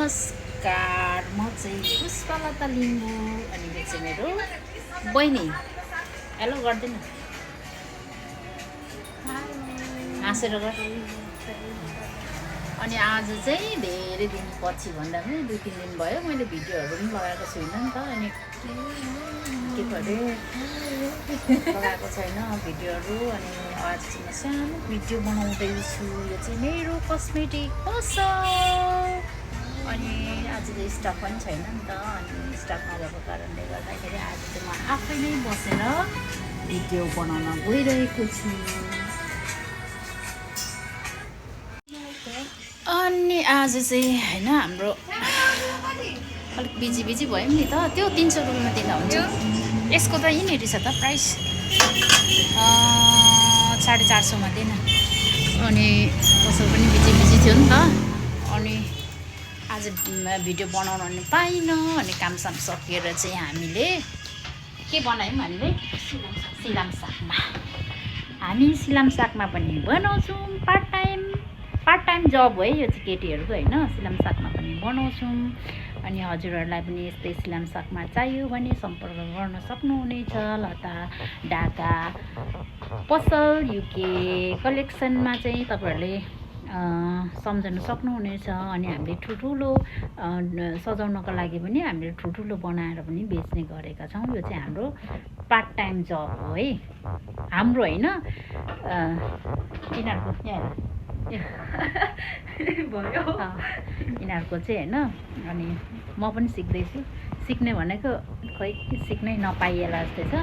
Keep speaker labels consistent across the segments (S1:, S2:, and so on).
S1: नमस्कार, म चाहिँ पुष्पलता लिम्बू अनि यो चाहिँ मेरो बहिनी। हेलो गर्दैन, हाँसेर गर। अनि आज चाहिँ धेरै दिन पछि भन्दा पनि 2-3 दिन भयो मैले भिडियोहरू पनि लगाएको छुइनँ नि त। अनि के पऱ्यो लगाएको छैन भिडियोहरू। अनि आज चाहिँ म सानो भिडियो बनाउँदैछु। यो चाहिँ मेरो कस्मेटिक पसल। अनि आज चाहिँ स्टक पनि छैन नि त। अनि स्टक नभएको कारणले गर्दाखेरि आज चाहिँ म आफै नै बसेर भिडियो बनाउन गइरहेको छु। अनि आज चाहिँ होइन हाम्रो अलिक बिजी भयौँ नि त। त्यो 300 रुपियाँमा दिँदा हुन्छ। यसको त यिनीहरू छ त प्राइस 450मा दिएन। अनि पसल पनि बिजी थियो नि त। अनि आज भिडियो बनाउनु पनि पाइनँ। अनि कामसाम सकिएर चाहिँ हामीले के बनायौँ, हामीले सिलाम सागमा। हामी सिलाम सागमा पनि बनाउँछौँ। पार्ट टाइम जब है यो चाहिँ केटीहरूको होइन। सिलाम सागमा पनि बनाउँछौँ। अनि हजुरहरूलाई पनि यस्तै सिलाम सागमा चाहियो भने सम्पर्क गर्न सक्नुहुनेछ। लता ढाका पसल युके कलेक्सनमा चाहिँ तपाईँहरूले सम्झन सक्नुहुनेछ। अनि हामीले ठुल्ठुलो सजाउनको लागि पनि हामीले ठुल्ठुलो बनाएर पनि बेच्ने गरेका छौँ। यो चाहिँ हाम्रो पार्ट टाइम जब हो है, हाम्रो होइन, यिनीहरूको भयो यिनीहरूको चाहिँ होइन। अनि म पनि सिक्दैछु। सिक्ने भनेको खोइ सिक्नै नपाइएला जस्तै छ।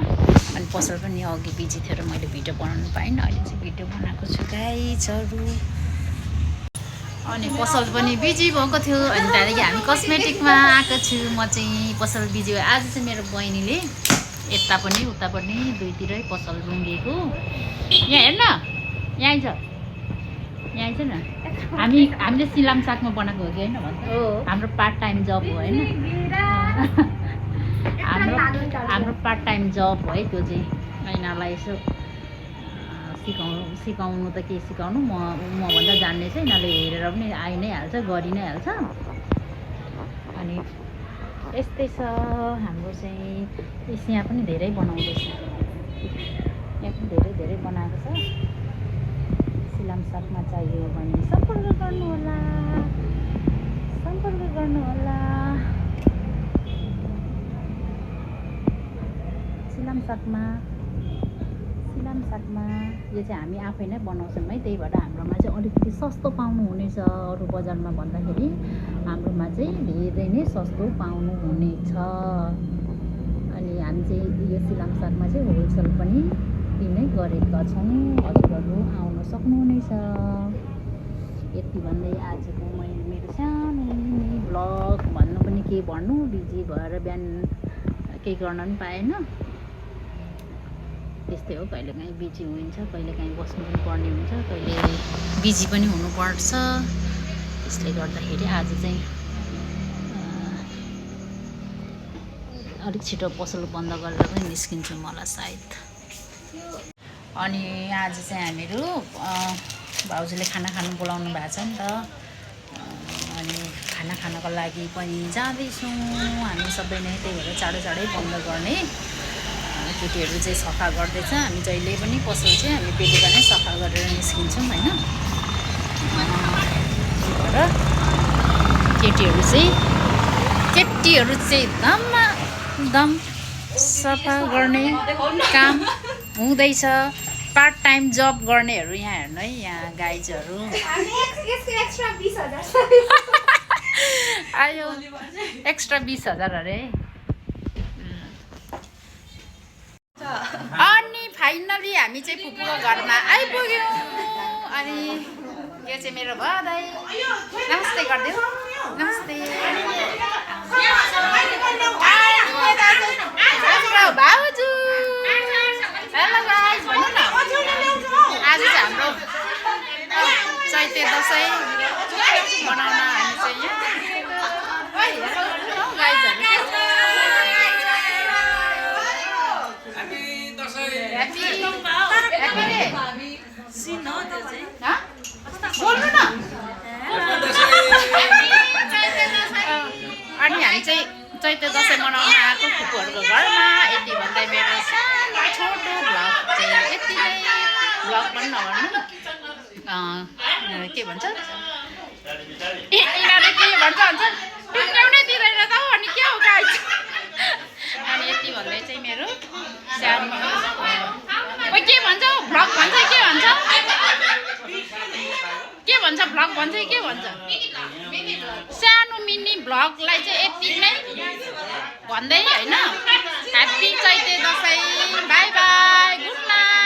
S1: अनि पसल पनि अघि बिजी थियो र मैले भिडियो बनाउनु पाइनँ। अहिले चाहिँ भिडियो बनाएको छु गाइजहरू। अनि पसल पनि बिजी भएको थियो। अनि त्यहाँदेखि हामी कस्मेटिकमा आएको छु। म चाहिँ पसल बिजी भयो। आज चाहिँ मेरो बहिनीले यता पनि उता पनि दुईतिरै पसल रुँगेको। यहाँ हेर्न, यहाँ आइज न। हामीले सिलाम सागमा बनाएको हो कि होइन भन्छ। हाम्रो पार्ट टाइम जब हो होइन। हाम्रो पार्ट टाइम जब हो है त्यो चाहिँ। यिनीहरूलाई यसो सिकाउनु त के सिकाउनु, मभन्दा जान्ने चाहिँ यिनीहरूले हेरेर पनि आइ नै हाल्छ, गरि नै हाल्छ। अनि यस्तै छ हाम्रो चाहिँ। यहाँ पनि धेरै बनाउँदैछ। यहाँ पनि धेरै बनाएको छ। सिलाम सागमा चाहियो भने सम्पर्क गर्नुहोला। सिलाम सागमा यो चाहिँ हामी आफै नै बनाउँछौँ है। त्यही भएर हाम्रोमा चाहिँ अलिकति सस्तो पाउनुहुनेछ। अरू बजारमा भन्दाखेरि हाम्रोमा चाहिँ धेरै नै सस्तो पाउनुहुनेछ। अनि हामी चाहिँ यो सिलाम सागमा चाहिँ होलसेल पनि दिने गरेका छौँ। हजुरहरू आउन सक्नुहुनेछ। यति भन्दै आजको मेरो सानो भ्लग भन्नु पनि के भन्नु, बिजी भएर बिहान केही गर्न पनि पाएन। त्यस्तै हो, कहिलेकाहीँ बिजी हुन्छ, कहिलेकाहीँ बस्नु पनि पर्ने हुन्छ, कहिले बिजी पनि हुनुपर्छ। त्यसले गर्दाखेरि आज चाहिँ अलिक छिटो पसल बन्द गरेर पनि निस्किन्छु मलाई सायद। अनि आज चाहिँ हामीहरू भाउजूले खाना खानु बोलाउनु भएको छ नि त। अनि खाना खानको लागि पनि जाँदैछौँ हामी सबै नै। त्यही भएर चाँडै बन्द गर्ने। केटीहरू चाहिँ सफा गर्दैछ। हामी जहिले पनि पसल चाहिँ हामी बेलुका नै सफा गरेर निस्किन्छौँ होइन। त्यही भएर केटीहरू चाहिँ दम सफा गर्ने काम हुँदैछ। पार्ट टाइम जब गर्नेहरू यहाँ हेर्नु है, यहाँ गाइजहरू आयो एक्स्ट्रा 20,000 अरे। अनि फाइनली हामी चाहिँ फुपूको घरमा आइपुग्यौँ। अनि यो चाहिँ मेरो भदै। नमस्ते गरिदेऊ, नमस्ते भाउजू। हेलो गाइस भन्नु न। आज चाहिँ हाम्रो चैते दसैँ मनाउन हामी चाहिँ यहाँ गाइजहरू। बोल्नु न। पनि हामी चाहिँ चैते दसैँ मनाउन आएको फुपूहरूको घरमा। यति भन्दै मेरो सानो छोटो भ्लग चाहिँ यति नै। भ्लग पनि नभन्नु के भन्छ यिनीहरूले के भन्छ टुङ्ग्याउनै दिँदैन त हौ। अनि के हो गाइस। अनि यति भन्दै चाहिँ मेरो सानो के भन्छ भ्लग भन्छ के भन्छ भ्लग भन्छ के भन्छ सानो मिनी भ्लगलाई चाहिँ यति नै भन्दै होइन। Happy Chaite Dashain. By by, good night.